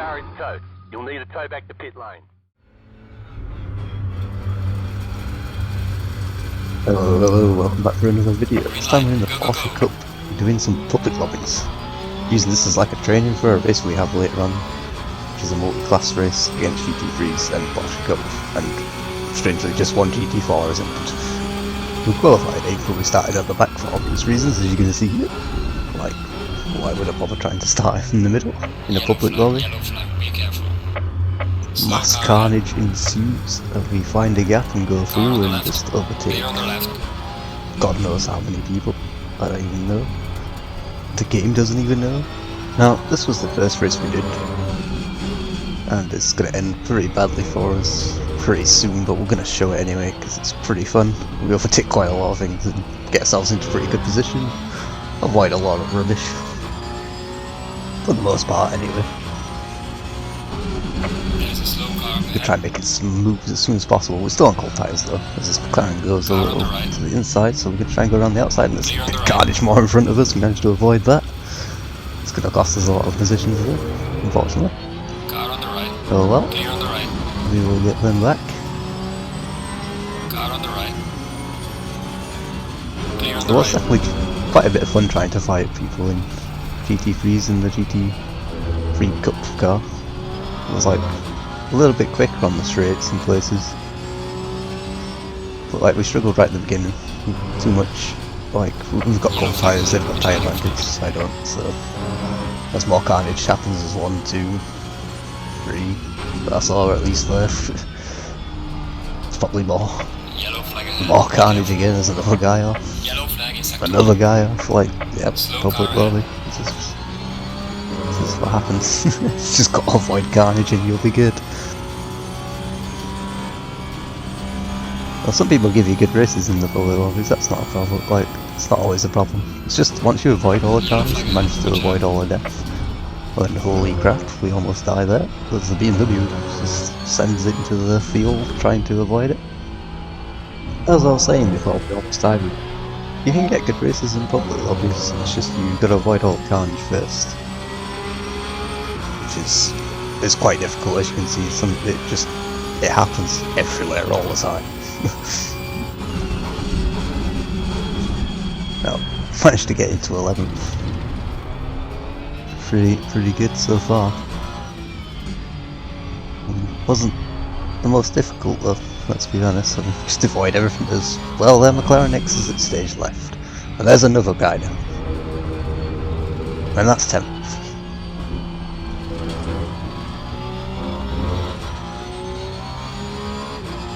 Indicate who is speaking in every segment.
Speaker 1: car is towed. You'll need a tow back to pit lane.
Speaker 2: Hello, welcome back for another video. This time we're in the Porsche Cup, doing some public lobbies. Using this as like a training for a race we have later on, which is a multi-class race against GT3s and Porsche Cup, and strangely just one GT4 isn't it? We qualified 8th, but we started at the back for obvious reasons, as you're going to see here. Like, why would I bother trying to start in the middle, in a public lobby? Mass carnage ensues as we find a gap and go through and just overtake God knows how many people. I don't even know. The game doesn't even know. Now, this was the first race we did, and it's going to end pretty badly for us pretty soon, but we're going to show it anyway because it's pretty fun. We overtake quite a lot of things and get ourselves into pretty good position, avoid a lot of rubbish, for the most part anyway. We try and make it smooth as soon as possible. We're still on cold tyres though, as this McLaren goes a little to the inside, so we're going to try and go around the outside, and there's a bit of carnage more in front of us. We managed to avoid that. It's going to cost us a lot of positions though, unfortunately.
Speaker 3: Car on the right.
Speaker 2: Oh well.
Speaker 3: Clear on the right.
Speaker 2: We will get them back.
Speaker 3: Car on the right. Clear on the
Speaker 2: It was
Speaker 3: right.
Speaker 2: definitely quite a bit of fun trying to fight people in GT3s and the GT3 Cup car. It was like a little bit quicker on the straights in places, but like we struggled right at the beginning too much. Like we've got cold tyres, they've got tyre advantage, I don't, so as more carnage happens as 1, 2, 3, that's all at least there. It's probably more carnage again, there's another guy off,
Speaker 3: Yellow flag in sector.
Speaker 2: another guy off, like, yep, public
Speaker 3: car
Speaker 2: lobby. This is what happens. It's just got to avoid carnage and you'll be good. Well, some people give you good races in the public lobbies, that's not a problem, like, it's not always a problem. It's just once you avoid all the carnage, you manage to avoid all the death. And holy crap, we almost die there, because the BMW just sends it into the field trying to avoid it. As I was saying before, we almost died. You can get good races in public lobbies, it's just you've got to avoid all the carnage first. Which is quite difficult, as you can see. It happens everywhere all the time. Now, managed to get into 11th. Pretty good so far. Wasn't the most difficult though, let's be honest. I mean, just avoid everything as well. There, McLaren X is at stage left, and there's another guy now, and that's 10th.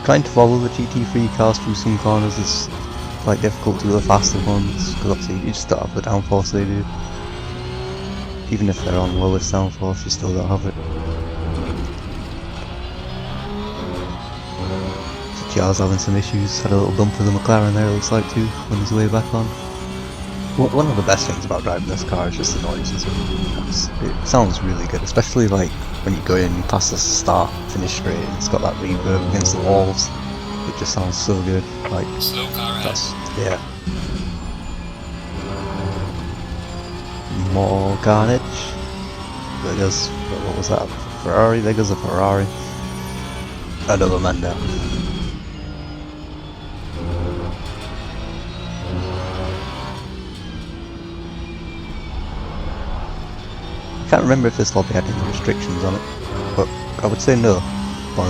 Speaker 2: Trying to follow the GT3 cars through some corners is quite difficult to the faster ones, because obviously you just don't have the downforce they do. Even if they're on lowest downforce, you still don't have it. GTR's having some issues, had a little bump with the McLaren there, it looks like too, on his way back on. One of the best things about driving this car is just the noises. It sounds really good, especially like when you go in past the start, finish straight, it's got that reverb against the walls. It just sounds so good. Like,
Speaker 3: Slow car
Speaker 2: that's, yeah. More carnage. There goes, what was that? Ferrari? There goes a Ferrari. Another man down. I can't remember if this lobby had any restrictions on it, but I would say no, by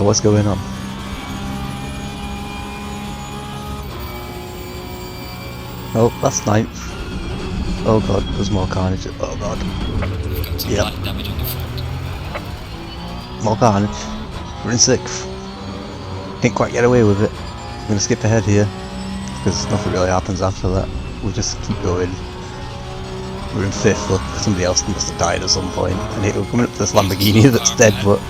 Speaker 2: what's going on. Oh, that's 9th. Oh god, there's more carnage. Oh god. Yep. More carnage. We're in 6th. Didn't quite get away with it. I'm gonna skip ahead here, because nothing really happens after that. We'll just keep going. We're in 5th, look, somebody else must have died at some point, and we're coming up to this Lamborghini that's dead, but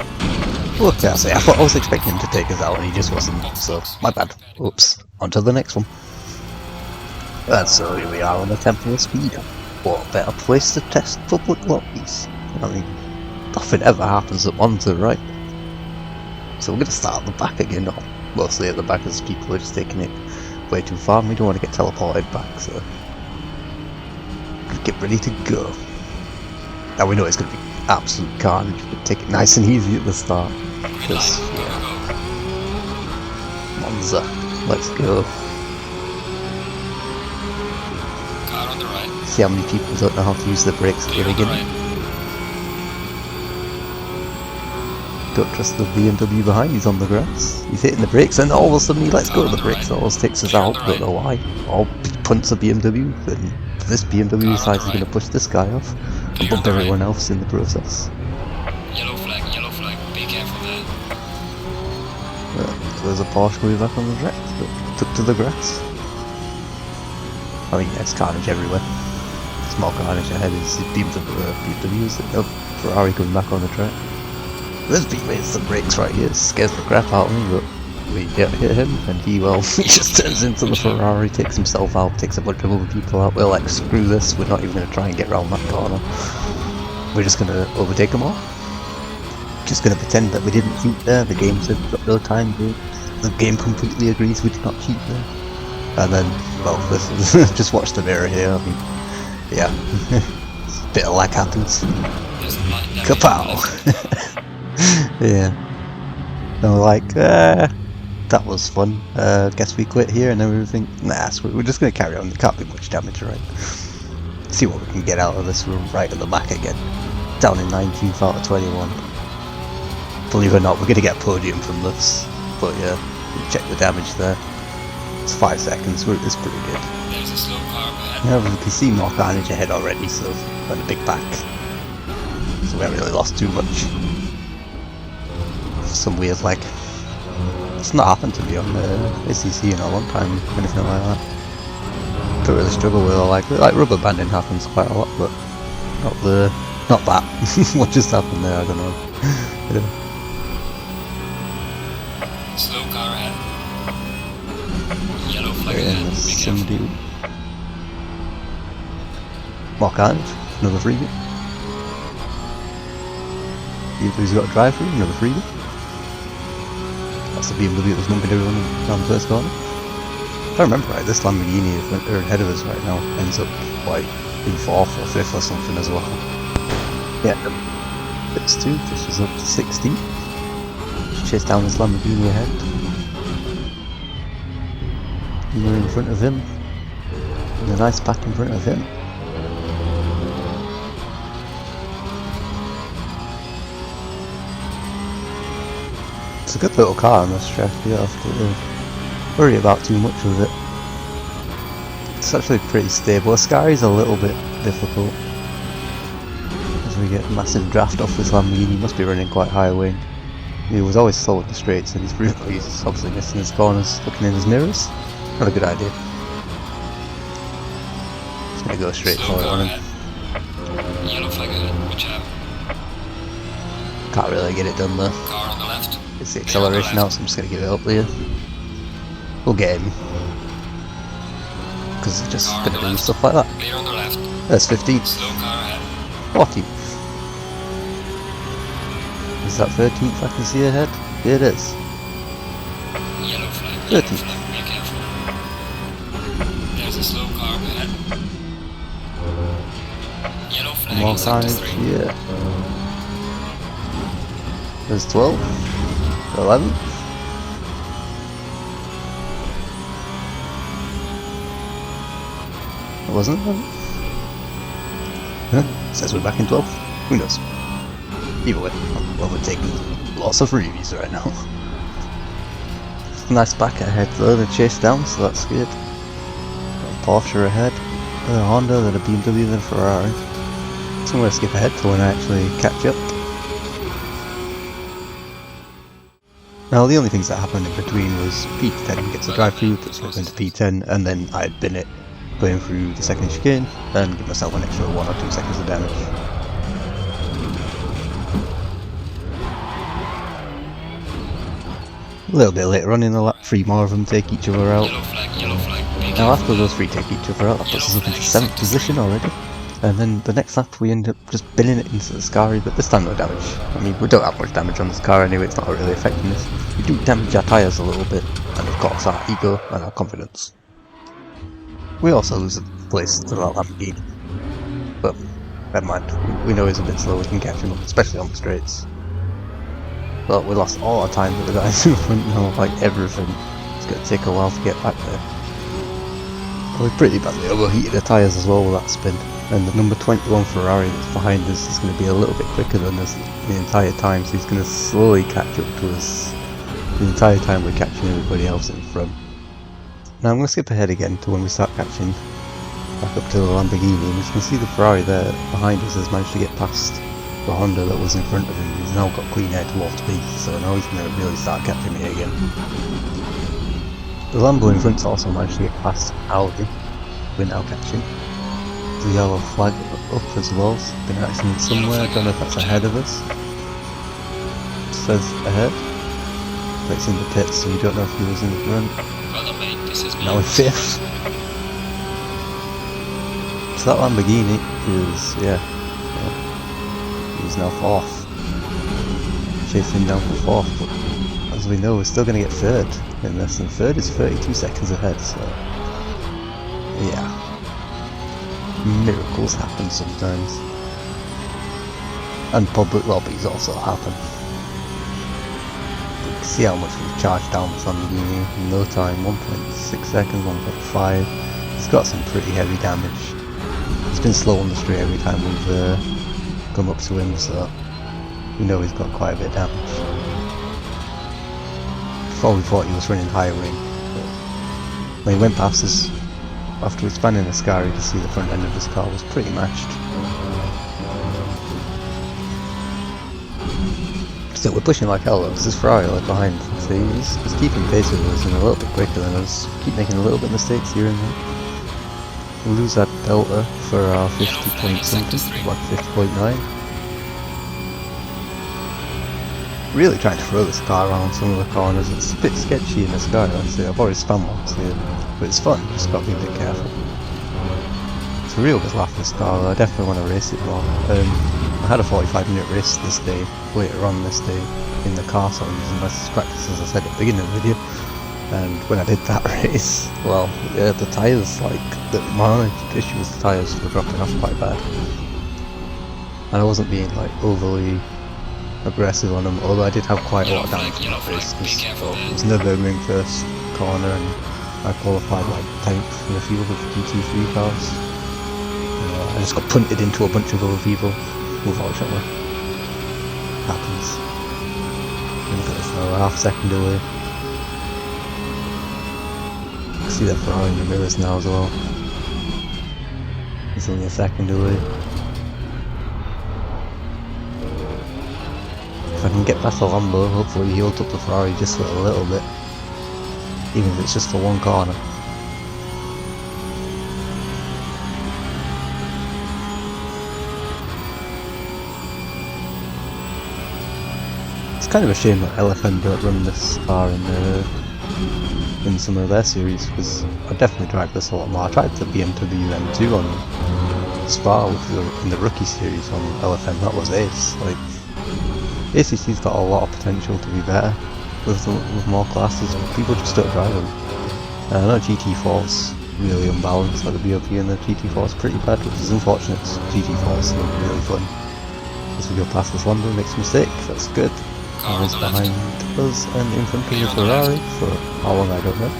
Speaker 2: what can I say? I was expecting him to take us out and he just wasn't, so my bad. Oops, on to the next one. And so here we are on the Temple of Speed. What a better place to test public lobbies. I mean, nothing ever happens at Monza, right? So we're going to start at the back again, or mostly at the back as people are just taking it way too far and we don't want to get teleported back, so get ready to go. Now we know it's going to be absolute carnage, but take it nice and easy at the start.
Speaker 3: Green
Speaker 2: Because,
Speaker 3: light. Go, go, go.
Speaker 2: Monza, let's go.
Speaker 3: Car on the right.
Speaker 2: See how many people don't know how to use the brakes at the
Speaker 3: Clear on the
Speaker 2: beginning.
Speaker 3: right.
Speaker 2: Don't trust the BMW behind, he's on the grass. He's hitting the brakes and all of a sudden he lets go of the brakes and almost takes us out, don't know why. All punts a BMW, then this BMW decides he's going to push this guy off and bump everyone else in the process.
Speaker 3: Yellow flag, be careful there.
Speaker 2: There's a Porsche going back on the track, but took to the grass. I mean, there's carnage everywhere. Small carnage ahead is BMWs, no Ferrari coming back on the track. This beat hits the brakes right here, scares the crap out of me, but we hit him and he just turns into the Ferrari, takes himself out, takes a bunch of other people out. We're like, screw this, we're not even going to try and get around that corner. We're just going to overtake them all. Just going to pretend that we didn't cheat there, the game said we've got no time, but the game completely agrees we did not cheat there. And then, well, this is just watch the mirror here, I mean, yeah, bit of lag happens. Kapow! Yeah. And we're like, that was fun. Guess we quit here, and then we think, nah, so we're just going to carry on. There can't be much damage, right? See what we can get out of this. We're right at the back again. Down in 19th out of 21. Believe it or not, we're going to get a podium from this. But yeah, check the damage there. It's 5 seconds, it's pretty good.
Speaker 3: There's a slow car ahead.
Speaker 2: Yeah, we can see more carnage ahead already, so we're in a big pack. So we haven't really lost too much. Some weird like it's not happened to me on the ACC in a long time, anything like that. Don't really struggle with it, like rubber banding happens quite a lot, but not that. What just happened there, I don't know.
Speaker 3: Slow car ahead. Yellow flag
Speaker 2: And
Speaker 3: ahead.
Speaker 2: there's
Speaker 3: Be careful.
Speaker 2: somebody more carnage, another freebie. He's got a drive through, another freebie. That's the BMW that's bumping everyone down the first corner. If I remember right, this Lamborghini ahead of us right now ends up like in 4th or 5th or something as well. Yeah, it's 2, pushes up to 16. Just chase down this Lamborghini ahead. And we're in front of him. And a nice pack in front of him. It's a good little car on this track, you don't have to worry about too much with it. It's actually pretty stable. Sky's a little bit difficult as we get massive draft off this Lamborghini. Must be running quite high wing. He was always slow in the straights and he's obviously missing his corners, looking in his mirrors. Not a good idea. Just gonna go straight
Speaker 3: Slow
Speaker 2: for it
Speaker 3: car
Speaker 2: on him.
Speaker 3: ahead. Yellow flag ahead. Watch out.
Speaker 2: Can't really get it done though.
Speaker 3: Car on the left.
Speaker 2: It's the acceleration out, so I'm just going to give it up there. We'll get him. Because it's just going to do stuff like that.
Speaker 3: Clear on the left.
Speaker 2: There's 15th.
Speaker 3: Slow car ahead.
Speaker 2: 14th. Is that 13th I can see ahead? Yeah, it is.
Speaker 3: Yellow flag.
Speaker 2: 13th.
Speaker 3: Be careful. There's a slow car ahead. Yellow flag
Speaker 2: More
Speaker 3: is up to
Speaker 2: carnage,
Speaker 3: 3.
Speaker 2: yeah. There's 12. 11. It wasn't 11. Huh? Says we're back in 12. Who knows? Either way, well, we're taking lots of freebies right now. Nice back ahead though, they chase down, so that's good. Got a Porsche ahead, then a Honda, then a BMW, then a Ferrari. So I'm going to skip ahead till when I actually catch up. Now the only things that happened in between was P10 gets a drive through, puts us into P10, and then I'd bin it going through the second chicane and give myself an extra 1 or 2 seconds of damage. A little bit later on in the lap, 3 more of them take each other out.
Speaker 3: Yellow flag. Be
Speaker 2: Now
Speaker 3: careful.
Speaker 2: after those 3 take each other out, that puts us up into 7th position already. And then the next lap we end up just binning it into the Scary, but this time no damage. I mean, we don't have much damage on this car anyway, it's not really affecting us. We do damage our tyres a little bit, and of course our ego and our confidence. We also lose a place to our Lamborghini. But never mind. We know he's a bit slow, we can catch him up, especially on the straights. But we lost all our time with the guys in front now, like everything. It's going to take a while to get back there. We pretty badly overheated the tyres as well with that spin. And the number 21 Ferrari that's behind us is going to be a little bit quicker than us the entire time, so he's going to slowly catch up to us the entire time we're catching everybody else in front. Now I'm going to skip ahead again to when we start catching back up to the Lamborghini, and as you can see the Ferrari there behind us has managed to get past the Honda that was in front of him. He's now got clean air towards me, so now he's going to really start catching me again. The Lambo in front's also managed to get past Audi. We're now catching. The yellow flag up as well, so been accident somewhere, I don't know if that's ahead of us. It says ahead, but it's in the pits, so we don't know if he was in the front.
Speaker 3: Well, mate, this is
Speaker 2: Now in 5th. So that Lamborghini is, he's now 4th. Chasing him down for 4th, but as we know we're still going to get 3rd in this, and 3rd is 32 seconds ahead, so yeah. Miracles happen sometimes. And public lobbies also happen. You can see how much we've charged down this Lamborghini in no time, 1.6 seconds, 1.5. It's got some pretty heavy damage. It's been slow on the straight every time we've come up to him, so we know he's got quite a bit of damage. Before we thought he was running high wing, but when he went past us, after expanding the scar, you can see the front end of his car was pretty matched. So we're pushing like hell though, because this Ferrari like behind. So he's keeping pace with us and a little bit quicker than us. Keep making a little bit of mistakes here and there. We'll lose that delta for our 50 point something, like 50.9. Really trying to throw this car around some of the corners. It's a bit sketchy in the sky, honestly. I've already spun once here, but it's fun, just got to be a bit careful. It's a real good laugh, this car, I definitely want to race it more. I had a 45-minute race this day, later on this day, in the car, so I'm using this practice as I said at the beginning of the video. And when I did that race, well, yeah, the tyres, my issue with the tyres were dropping off quite bad. And I wasn't being overly aggressive on them, although I did have quite a lot of damage in that race, because it was Nurburgring first corner and I qualified 10th in a field of GT3 cars. I just got punted into a bunch of other people, unfortunately. Happens. Look at this now, half second away. You can see that Ferrari in the mirrors now as well. It's only a second away. If I can get past the Lambo, hopefully he'll up the Ferrari just for a little bit, even if it's just for one corner. It's kind of a shame that LFN don't run this car in some of their series, because I'd definitely drive this a lot more. I tried the BMW M2 on Spa, which was in the rookie series on LFN, that was ace. ACC's got a lot of potential to be better with more classes, but people just don't drive them. I know GT4's really unbalanced, the BOP and the GT4's pretty bad, which is unfortunate because GT4's really fun. As we go past this Lambo, makes a mistake, that's good. He's behind us and in front of the Ferrari for how long I don't know.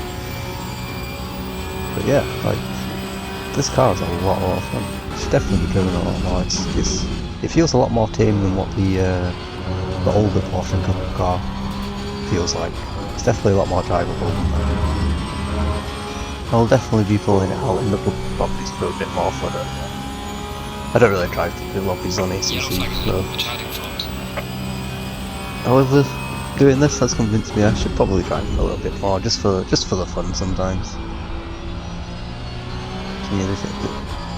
Speaker 2: But yeah, this car is a lot of fun. It's definitely be driven a lot more. It feels a lot more tame than what the older Porsche Cup car feels like. It's definitely a lot more drivable than that. I'll definitely be pulling it out in the public lobbies for a bit more fun. I don't really drive the public lobbies on ACC, so. However, doing this has convinced me I should probably drive them a little bit more, just for the fun sometimes.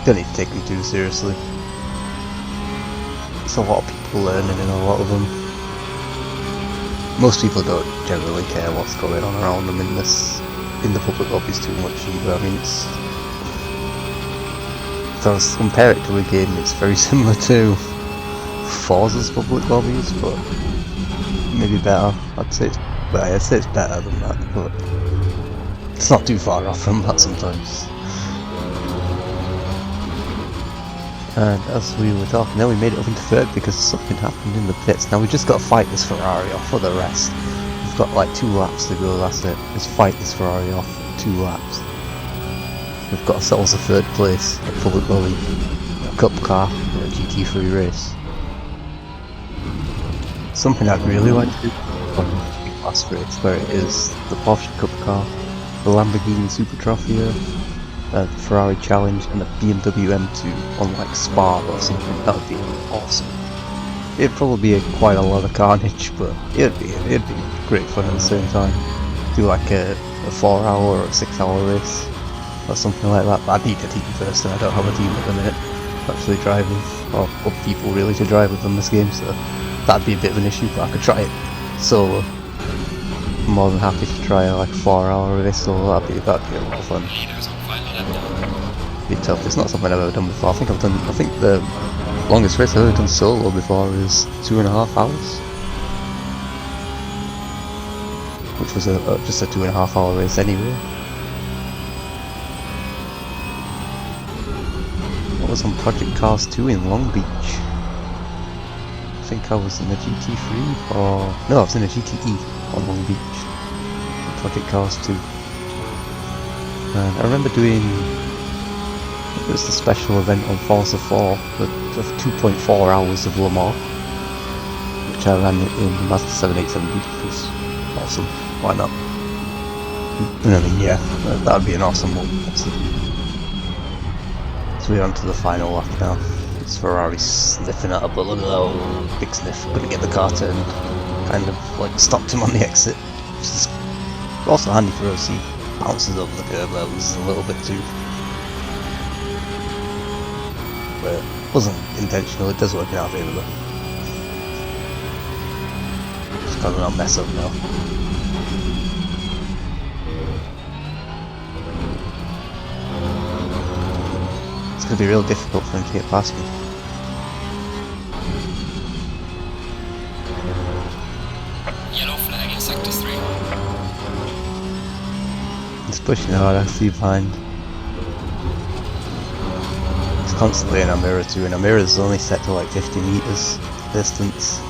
Speaker 2: Don't need to take me too seriously. There's a lot of people learning in a lot of them. Most people don't generally care what's going on around them in the public lobbies too much either. I mean, if I was to compare it to a game, it's very similar to Forza's public lobbies, but maybe better. I'd say it's better than that, but it's not too far off from that sometimes. And as we were talking, then we made it up into third because something happened in the pits. Now we just got to fight this Ferrari off for the rest. We've got like 2 laps to go, that's it. Just fight this Ferrari off for 2 laps. We've got ourselves a third place at Public Lobbies, a Cup car, or a GT3 race. Something I'd really like to do on the last race, where it is the Porsche Cup car, the Lamborghini Super Trophy, the Ferrari Challenge, and the BMW M2 on like Spa or something. That would be awesome. It'd probably be quite a lot of carnage, but it'd be great fun at the same time. Do like a 4-hour or a 6-hour race or something like that. But I need a team first, and I don't have a team at the minute actually driving, or people really to drive with on this game, so that'd be a bit of an issue, but I could try it solo. I'm more than happy to try a like 4-hour race solo. That'd be a lot of fun. Be tough. It's not something I've ever done before. I think the longest race I've ever done solo before is 2.5 hours, which was just a 2.5 hour race anyway. I was on Project Cars 2 in Long Beach. I think I was in a GT3, or no, I was in a GTE on Long Beach. Project Cars 2. And I remember doing, it was the special event on Forza 4 with 2.4 hours of Le Mans, which I ran in the Mazda 787, which was awesome. Why not? I mean, yeah, that would be an awesome one. So we're on to the final lap now. It's Ferrari sniffing at it, but look at that old big sniff. Gonna get the car turned. Kind of like stopped him on the exit. Which is also handy for us. He bounces over the curb there, loses a little bit too. But it wasn't intentional, it does work in our favour though. Just gotta not mess up now. It's gonna be real difficult for him to get past me.
Speaker 3: Yellow flag in sector 3.
Speaker 2: He's pushing hard, I see behind. He's constantly in our mirror too, and our mirror is only set to like 50 meters distance.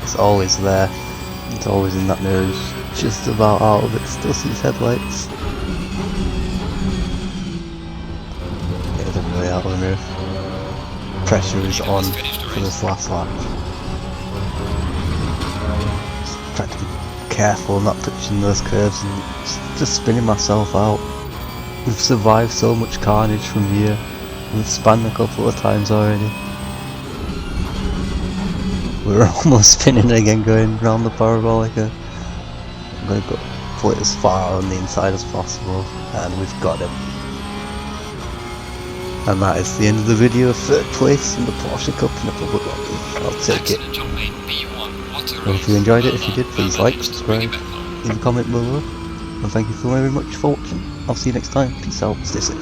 Speaker 2: It's always there. It's always in that mirror. He's just about out of it, still sees headlights. Way out of the mirror. Pressure is on for this last lap. Just trying to be careful, not touching those curves and just spinning myself out. We've survived so much carnage from here. We've spun a couple of times already. We're almost spinning again, going round the parabolica. I'm going to go pull it as far on the inside as possible, and we've got him. And that is the end of the video. 3rd place in the Porsche Cup in the Public Lobbies. I'll take it. Well, if you enjoyed it, if you did, please like, subscribe, leave a comment below. And thank you so very much for watching. I'll see you next time. Peace out, stay safe.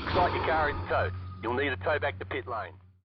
Speaker 1: Looks like your car is towed. You'll need a tow back to pit lane.